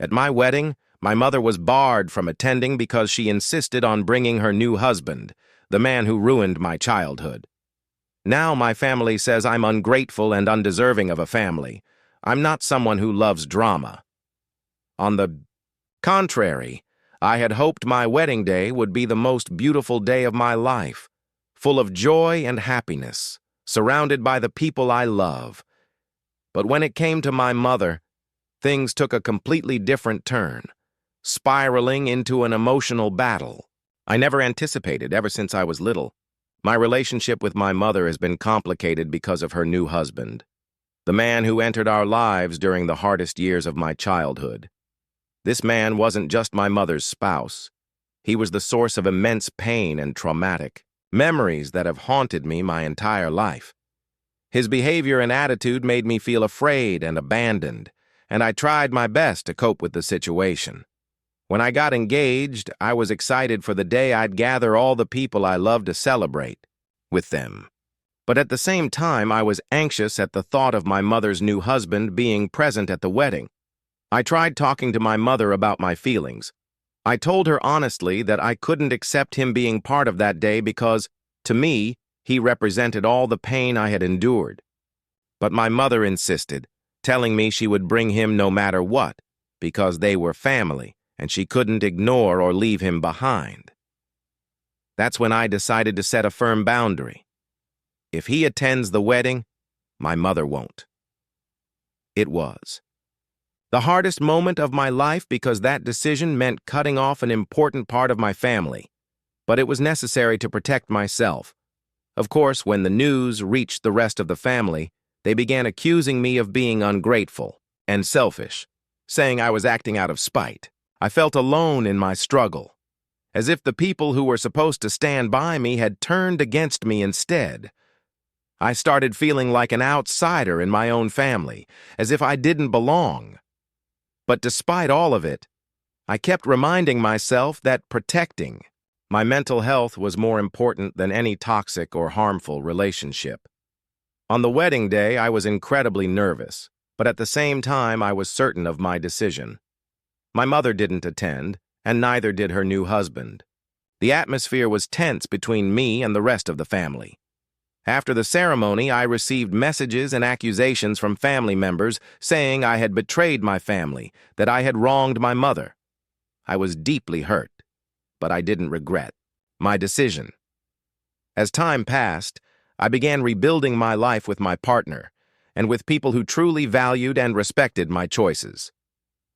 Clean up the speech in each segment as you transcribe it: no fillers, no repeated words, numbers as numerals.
At my wedding, my mother was barred from attending because she insisted on bringing her new husband, the man who ruined my childhood. Now my family says I'm ungrateful and undeserving of a family. I'm not someone who loves drama. On the contrary, I had hoped my wedding day would be the most beautiful day of my life, full of joy and happiness, surrounded by the people I love. But when it came to my mother, things took a completely different turn, spiraling into an emotional battle I never anticipated ever since I was little. My relationship with my mother has been complicated because of her new husband, the man who entered our lives during the hardest years of my childhood. This man wasn't just my mother's spouse. He was the source of immense pain and traumatic memories that have haunted me my entire life. His behavior and attitude made me feel afraid and abandoned, and I tried my best to cope with the situation. When I got engaged, I was excited for the day I'd gather all the people I loved to celebrate with them. But at the same time, I was anxious at the thought of my mother's new husband being present at the wedding. I tried talking to my mother about my feelings. I told her honestly that I couldn't accept him being part of that day because, to me, he represented all the pain I had endured. But my mother insisted, telling me she would bring him no matter what, because they were family, and she couldn't ignore or leave him behind. That's when I decided to set a firm boundary. If he attends the wedding, my mother won't. It was the hardest moment of my life because that decision meant cutting off an important part of my family, but it was necessary to protect myself. Of course, when the news reached the rest of the family, they began accusing me of being ungrateful and selfish, saying I was acting out of spite. I felt alone in my struggle, as if the people who were supposed to stand by me had turned against me instead. I started feeling like an outsider in my own family, as if I didn't belong. But despite all of it, I kept reminding myself that protecting my mental health was more important than any toxic or harmful relationship. On the wedding day, I was incredibly nervous, but at the same time, I was certain of my decision. My mother didn't attend, and neither did her new husband. The atmosphere was tense between me and the rest of the family. After the ceremony, I received messages and accusations from family members saying I had betrayed my family, that I had wronged my mother. I was deeply hurt, but I didn't regret my decision. As time passed, I began rebuilding my life with my partner and with people who truly valued and respected my choices.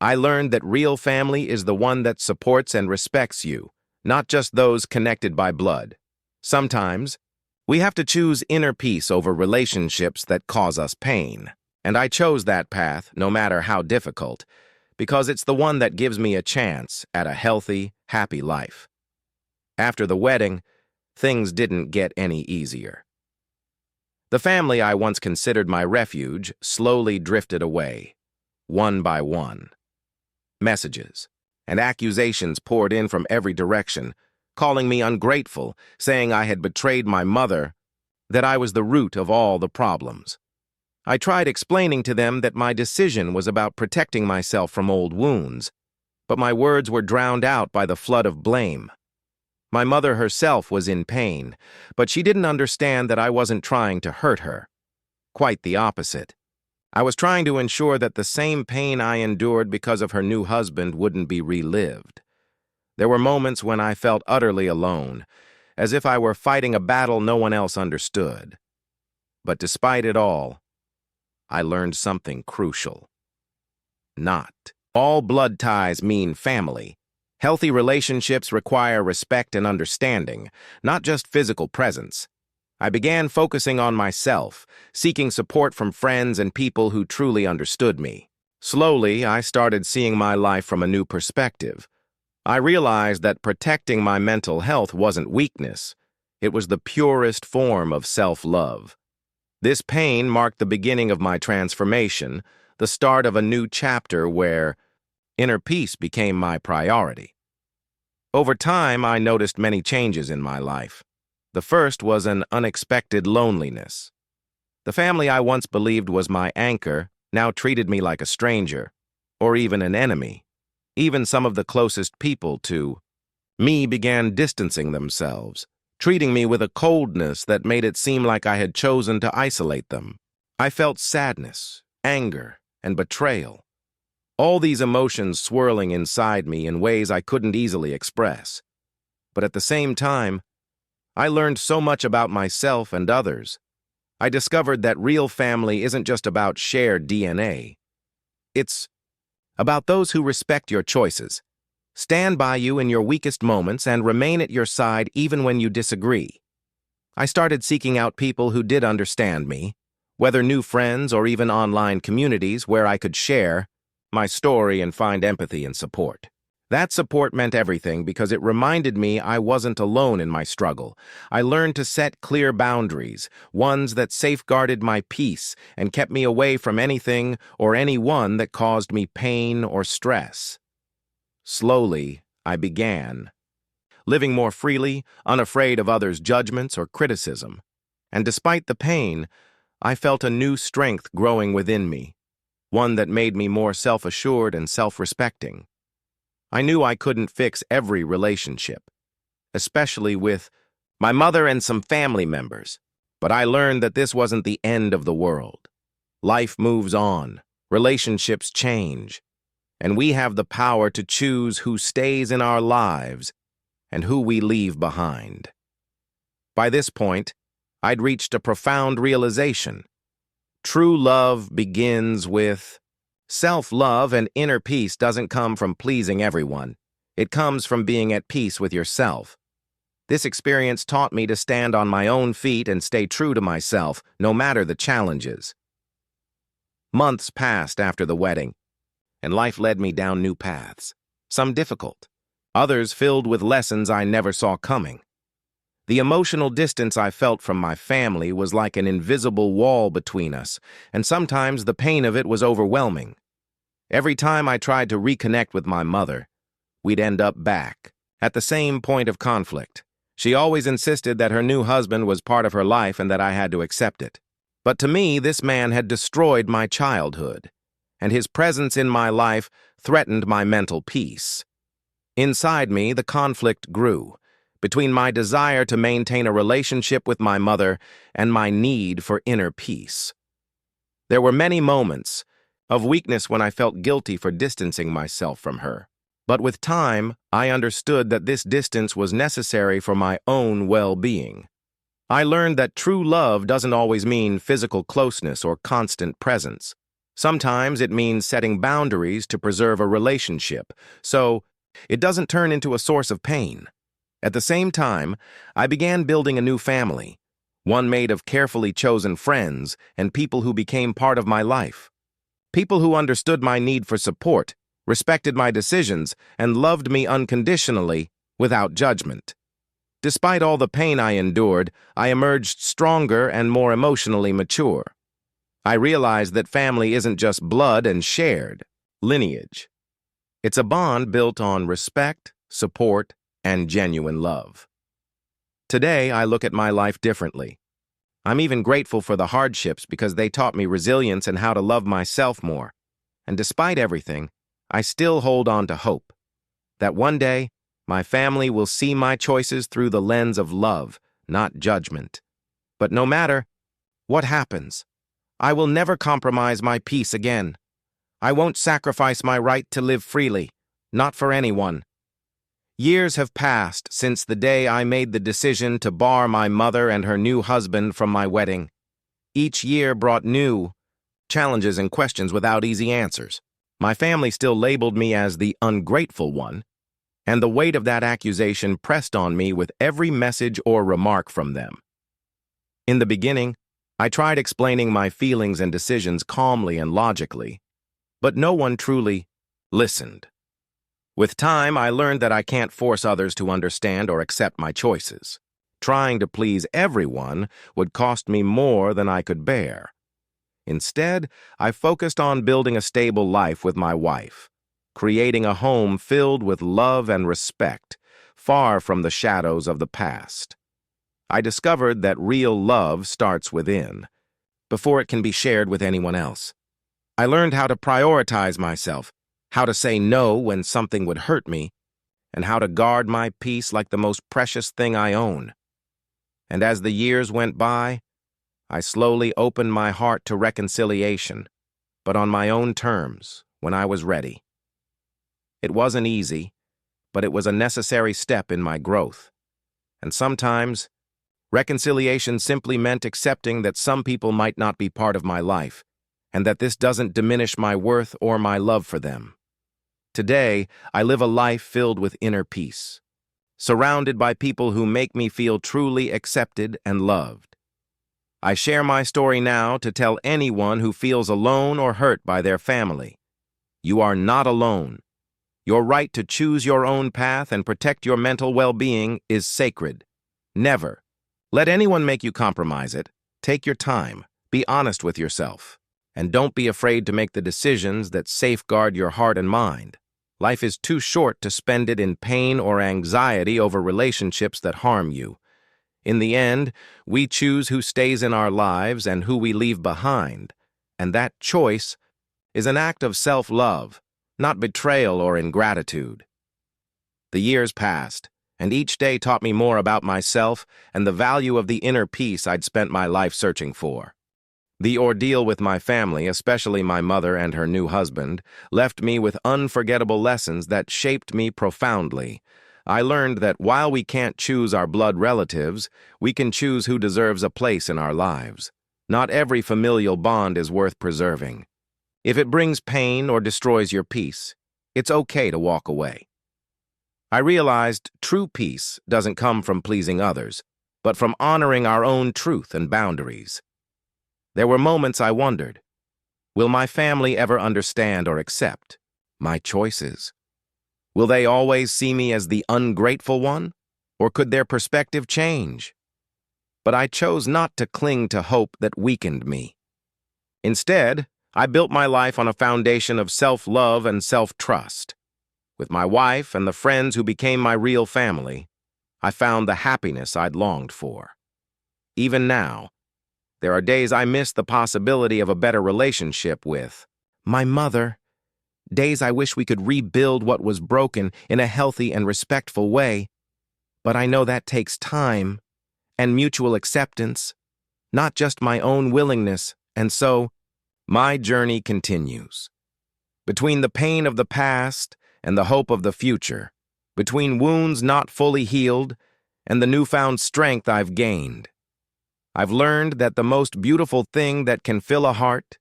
I learned that real family is the one that supports and respects you, not just those connected by blood. Sometimes, we have to choose inner peace over relationships that cause us pain. And I chose that path, no matter how difficult, because it's the one that gives me a chance at a healthy, happy life. After the wedding, things didn't get any easier. The family I once considered my refuge slowly drifted away, one by one. Messages and accusations poured in from every direction, calling me ungrateful, saying I had betrayed my mother, that I was the root of all the problems. I tried explaining to them that my decision was about protecting myself from old wounds, but my words were drowned out by the flood of blame. My mother herself was in pain, but she didn't understand that I wasn't trying to hurt her. Quite the opposite. I was trying to ensure that the same pain I endured because of her new husband wouldn't be relived. There were moments when I felt utterly alone, as if I were fighting a battle no one else understood. But despite it all, I learned something crucial. Not all blood ties mean family. Healthy relationships require respect and understanding, not just physical presence. I began focusing on myself, seeking support from friends and people who truly understood me. Slowly, I started seeing my life from a new perspective. I realized that protecting my mental health wasn't weakness. It was the purest form of self-love. This pain marked the beginning of my transformation, the start of a new chapter where inner peace became my priority. Over time, I noticed many changes in my life. The first was an unexpected loneliness. The family I once believed was my anchor now treated me like a stranger, or even an enemy. Even some of the closest people to me began distancing themselves, treating me with a coldness that made it seem like I had chosen to isolate them. I felt sadness, anger, and betrayal, all these emotions swirling inside me in ways I couldn't easily express. But at the same time, I learned so much about myself and others. I discovered that real family isn't just about shared DNA. It's about those who respect your choices, stand by you in your weakest moments, and remain at your side even when you disagree. I started seeking out people who did understand me, whether new friends or even online communities where I could share my story and find empathy and support. That support meant everything because it reminded me I wasn't alone in my struggle. I learned to set clear boundaries, ones that safeguarded my peace and kept me away from anything or anyone that caused me pain or stress. Slowly, I began living more freely, unafraid of others' judgments or criticism. And despite the pain, I felt a new strength growing within me, one that made me more self-assured and self-respecting. I knew I couldn't fix every relationship, especially with my mother and some family members, but I learned that this wasn't the end of the world. Life moves on, relationships change, and we have the power to choose who stays in our lives and who we leave behind. By this point, I'd reached a profound realization. True love begins with self-love, and inner peace doesn't come from pleasing everyone. It comes from being at peace with yourself. This experience taught me to stand on my own feet and stay true to myself, no matter the challenges. Months passed after the wedding, and life led me down new paths, some difficult, others filled with lessons I never saw coming. The emotional distance I felt from my family was like an invisible wall between us, and sometimes the pain of it was overwhelming. Every time I tried to reconnect with my mother, we'd end up back at the same point of conflict. She always insisted that her new husband was part of her life and that I had to accept it. But to me, this man had destroyed my childhood, and his presence in my life threatened my mental peace. Inside me, the conflict grew, between my desire to maintain a relationship with my mother and my need for inner peace. There were many moments of weakness when I felt guilty for distancing myself from her. But with time, I understood that this distance was necessary for my own well-being. I learned that true love doesn't always mean physical closeness or constant presence. Sometimes it means setting boundaries to preserve a relationship, so it doesn't turn into a source of pain. At the same time, I began building a new family, one made of carefully chosen friends and people who became part of my life. People who understood my need for support, respected my decisions, and loved me unconditionally without judgment. Despite all the pain I endured, I emerged stronger and more emotionally mature. I realized that family isn't just blood and shared lineage. It's a bond built on respect, support, and genuine love. Today, I look at my life differently. I'm even grateful for the hardships because they taught me resilience and how to love myself more. And despite everything, I still hold on to hope that one day, my family will see my choices through the lens of love, not judgment. But no matter what happens, I will never compromise my peace again. I won't sacrifice my right to live freely, not for anyone. Years have passed since the day I made the decision to bar my mother and her new husband from my wedding. Each year brought new challenges and questions without easy answers. My family still labeled me as the ungrateful one, and the weight of that accusation pressed on me with every message or remark from them. In the beginning, I tried explaining my feelings and decisions calmly and logically, but no one truly listened. With time, I learned that I can't force others to understand or accept my choices. Trying to please everyone would cost me more than I could bear. Instead, I focused on building a stable life with my wife, creating a home filled with love and respect, far from the shadows of the past. I discovered that real love starts within, before it can be shared with anyone else. I learned how to prioritize myself, how to say no when something would hurt me, and how to guard my peace like the most precious thing I own. And as the years went by, I slowly opened my heart to reconciliation, but on my own terms, when I was ready. It wasn't easy, but it was a necessary step in my growth. And sometimes, reconciliation simply meant accepting that some people might not be part of my life, and that this doesn't diminish my worth or my love for them. Today, I live a life filled with inner peace, surrounded by people who make me feel truly accepted and loved. I share my story now to tell anyone who feels alone or hurt by their family. You are not alone. Your right to choose your own path and protect your mental well-being is sacred. Never let anyone make you compromise it. Take your time, be honest with yourself, and don't be afraid to make the decisions that safeguard your heart and mind. Life is too short to spend it in pain or anxiety over relationships that harm you. In the end, we choose who stays in our lives and who we leave behind, and that choice is an act of self-love, not betrayal or ingratitude. The years passed, and each day taught me more about myself and the value of the inner peace I'd spent my life searching for. The ordeal with my family, especially my mother and her new husband, left me with unforgettable lessons that shaped me profoundly. I learned that while we can't choose our blood relatives, we can choose who deserves a place in our lives. Not every familial bond is worth preserving. If it brings pain or destroys your peace, it's okay to walk away. I realized true peace doesn't come from pleasing others, but from honoring our own truth and boundaries. There were moments I wondered, will my family ever understand or accept my choices? Will they always see me as the ungrateful one, or could their perspective change? But I chose not to cling to hope that weakened me. Instead, I built my life on a foundation of self-love and self-trust. With my wife and the friends who became my real family, I found the happiness I'd longed for. Even now, there are days I miss the possibility of a better relationship with my mother, days I wish we could rebuild what was broken in a healthy and respectful way. But I know that takes time and mutual acceptance, not just my own willingness, and so my journey continues. Between the pain of the past and the hope of the future, between wounds not fully healed and the newfound strength I've gained, I've learned that the most beautiful thing that can fill a heart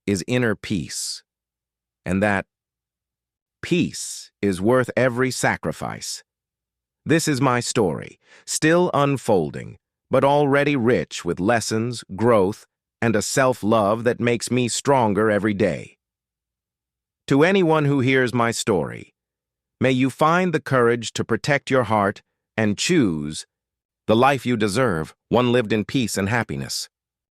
is inner peace, and that peace is worth every sacrifice. This is my story, still unfolding, but already rich with lessons, growth, and a self-love that makes me stronger every day. To anyone who hears my story, may you find the courage to protect your heart and choose the life you deserve, one lived in peace and happiness.